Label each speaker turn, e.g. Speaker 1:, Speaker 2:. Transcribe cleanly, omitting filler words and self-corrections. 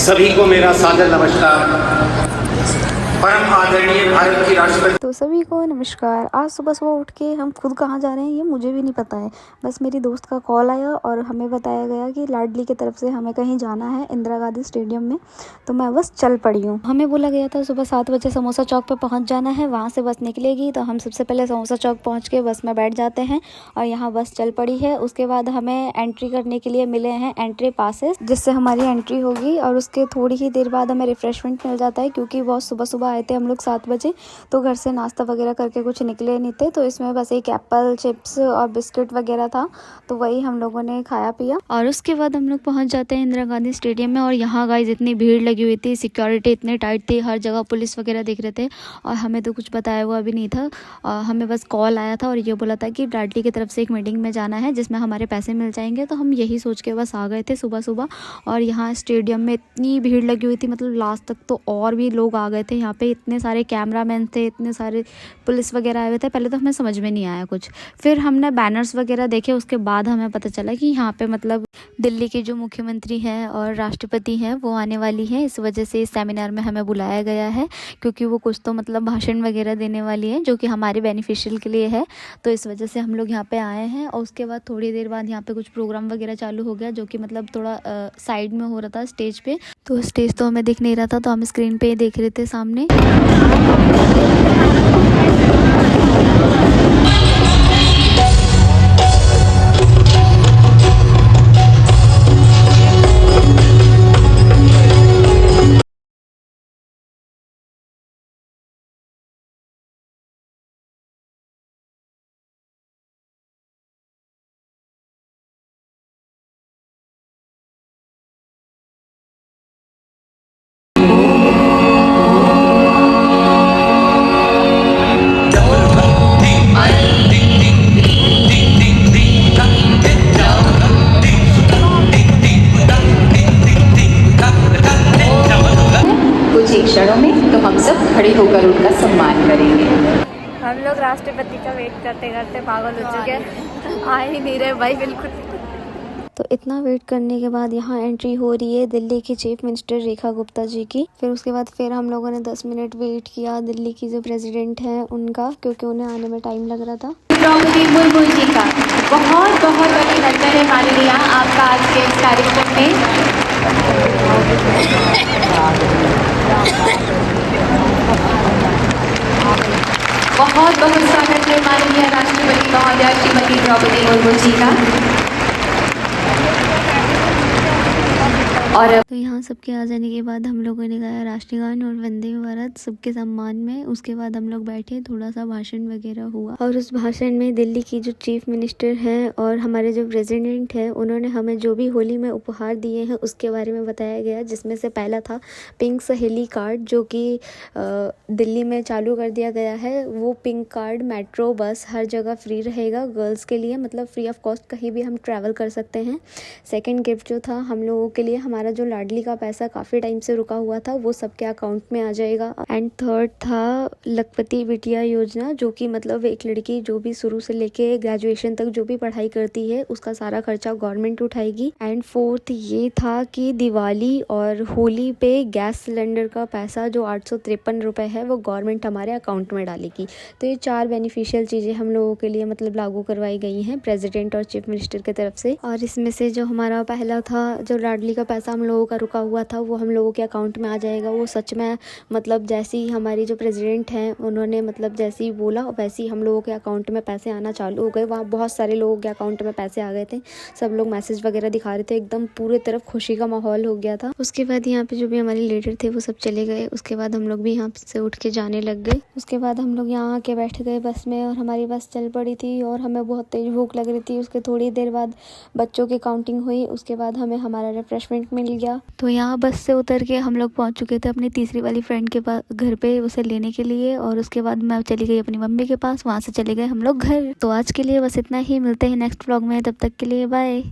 Speaker 1: सभी को मेरा सादर नमस्कार। परम आदरणीय भारत की राष्ट्रपति।
Speaker 2: तो सभी को नमस्कार। आज सुबह सुबह उठ के हम खुद कहाँ जा रहे हैं ये मुझे भी नहीं पता है। बस मेरी दोस्त का कॉल आया और हमें बताया गया कि लाडली की तरफ से हमें कहीं जाना है इंदिरा गांधी स्टेडियम में। तो मैं बस चल पड़ी हूँ। हमें बोला गया था सुबह 7 बजे समोसा चौक पे पहुँच जाना है, वहाँ से बस निकलेगी। तो हम सबसे पहले समोसा चौक पहुँच के बस में बैठ जाते हैं और यहाँ बस चल पड़ी है। उसके बाद हमें एंट्री करने के लिए मिले हैं एंट्री पासेस, जिससे हमारी एंट्री होगी। और उसके थोड़ी ही देर बाद हमें रिफ्रेशमेंट मिल जाता है, क्योंकि बहुत सुबह सुबह आए थे हम लोग 7 बजे, तो घर से नाश्ता वगैरह करके कुछ निकले नहीं थे। तो इसमें बस एक एप्पल चिप्स और बिस्किट वगैरह था, तो वही हम लोगों ने खाया पिया। और उसके बाद हम लोग पहुंच जाते हैं इंदिरा गांधी स्टेडियम में। और यहाँ गाइस इतनी भीड़ लगी हुई थी, सिक्योरिटी इतनी टाइट थी, हर जगह पुलिस वगैरह दिख रहे थे। और हमें तो कुछ बताया हुआ भी नहीं था, हमें बस कॉल आया था और ये बोला था कि लाडली की तरफ से एक मीटिंग में जाना है जिसमें हमारे पैसे मिल जाएंगे। तो हम यही सोच के बस आ गए थे सुबह सुबह। और यहाँ स्टेडियम में इतनी भीड़ लगी हुई थी, मतलब लास्ट तक तो और भी लोग आ गए थे। यहाँ पे इतने सारे कैमरामैन थे, इतने सारे पुलिस वगैरह आए हुए थे। पहले तो हमें समझ में नहीं आया कुछ, फिर हमने बैनर्स वगैरह देखे, उसके बाद हमें पता चला कि यहाँ पे मतलब दिल्ली के जो मुख्यमंत्री हैं और राष्ट्रपति हैं वो आने वाली हैं। इस वजह से इस सेमिनार में हमें बुलाया गया है, क्योंकि वो कुछ तो मतलब भाषण वगैरह देने वाली है जो कि हमारे बेनिफिशियल के लिए है। तो इस वजह से हम लोग यहाँ पे आए हैं। और उसके बाद थोड़ी देर बाद यहाँ पे कुछ प्रोग्राम वगैरह चालू हो गया, जो कि मतलब थोड़ा साइड में हो रहा था स्टेज पे। तो स्टेज तो हमें दिख नहीं रहा था, तो हम स्क्रीन पे ही देख रहे थे सामने।
Speaker 3: क्षणों में तो हम सब खड़े होकर उनका सम्मान करेंगे।
Speaker 2: हम लोग राष्ट्रपति का वेट करते करते पागल हो चुके हैं, आ ही नहीं रहे भाई बिल्कुल। तो इतना वेट करने के बाद यहाँ एंट्री हो रही है दिल्ली की चीफ मिनिस्टर रेखा गुप्ता जी की। फिर उसके बाद फिर हम लोगों ने 10 मिनट वेट किया दिल्ली की जो प्रेसिडेंट है उनका, क्योंकि उन्हें आने में टाइम लग रहा था।
Speaker 3: द्रौपदी मुर्मू जी का बहुत बहुत अभिनंदन है माननीय आपका आज के इस कार्यक्रम में। बहुत बहुत स्वागत है माननीय राष्ट्रपति महोदया श्रीमती द्रौपदी मुर्मू जी का। और
Speaker 2: तो यहाँ सबके आ जाने के बाद हम लोगों ने गाया राष्ट्रीय गान और वंदे भारत सबके सम्मान में। उसके बाद हम लोग बैठे, थोड़ा सा भाषण वगैरह हुआ। और उस भाषण में दिल्ली की जो चीफ मिनिस्टर हैं और हमारे जो प्रेसिडेंट हैं उन्होंने हमें जो भी होली में उपहार दिए हैं उसके बारे में बताया गया, जिसमें से पहला था पिंक सहेली कार्ड, जो कि दिल्ली में चालू कर दिया गया है। वो पिंक कार्ड मेट्रो बस हर जगह फ्री रहेगा गर्ल्स के लिए, मतलब फ्री ऑफ कॉस्ट कहीं भी हम ट्रैवल कर सकते हैं। सेकेंड गिफ्ट जो था हम लोगों के लिए, हमारा जो लाडली का पैसा काफ़ी टाइम से रुका हुआ था वो सबके अकाउंट में आ जाएगा। एंड थर्ड था लखपति बिटिया योजना, जो कि मतलब एक लड़की जो भी शुरू से लेके ग्रेजुएशन तक जो भी पढ़ाई करती है उसका सारा खर्चा गवर्नमेंट उठाएगी। एंड फोर्थ ये था कि दिवाली और होली पे गैस सिलेंडर का पैसा जो 853 रुपये है वो गवर्नमेंट हमारे अकाउंट में डालेगी। तो ये 4 बेनिफिशियल चीज़ें हम लोगों के लिए मतलब लागू करवाई गई हैं प्रेसिडेंट और चीफ मिनिस्टर की तरफ से। और इसमें से जो हमारा पहला था, जो लाडली का पैसा हम लोगों का रुका हुआ था वो हम लोगों के अकाउंट में आ जाएगा। वो सच में मतलब जैसे ही हमारी जो प्रेसिडेंट हैं उन्होंने मतलब जैसे ही बोला वैसे ही हम लोगों के अकाउंट में पैसे आना चालू हो गए। वहाँ बहुत सारे लोगों के अकाउंट में पैसे आ गए थे, सब लोग मैसेज वगैरह दिखा रहे थे, एकदम पूरे तरफ खुशी का माहौल हो गया था। उसके बाद यहाँ पे जो भी हमारे लीडर थे वो सब चले गए। उसके बाद हम लोग भी यहाँ से उठ के जाने लग गए। उसके बाद हम लोग यहाँ आके बैठ गए बस में और हमारी बस चल पड़ी थी और हमें बहुत तेज भूख लग रही थी। उसके थोड़ी देर बाद बच्चों की काउंटिंग हुई, उसके बाद हमें हमारा रिफ्रेशमेंट मिल गया। तो यहाँ बस से उतर के हम लोग पहुँच चुके थे अपनी तीसरी वाली फ्रेंड के पास घर पे उसे लेने के लिए। और उसके बाद मैं चली गई अपनी मम्मी के पास, वहाँ से चले गए हम लोग घर। तो आज के लिए बस इतना ही, मिलते हैं नेक्स्ट व्लॉग में, तब तक के लिए बाय।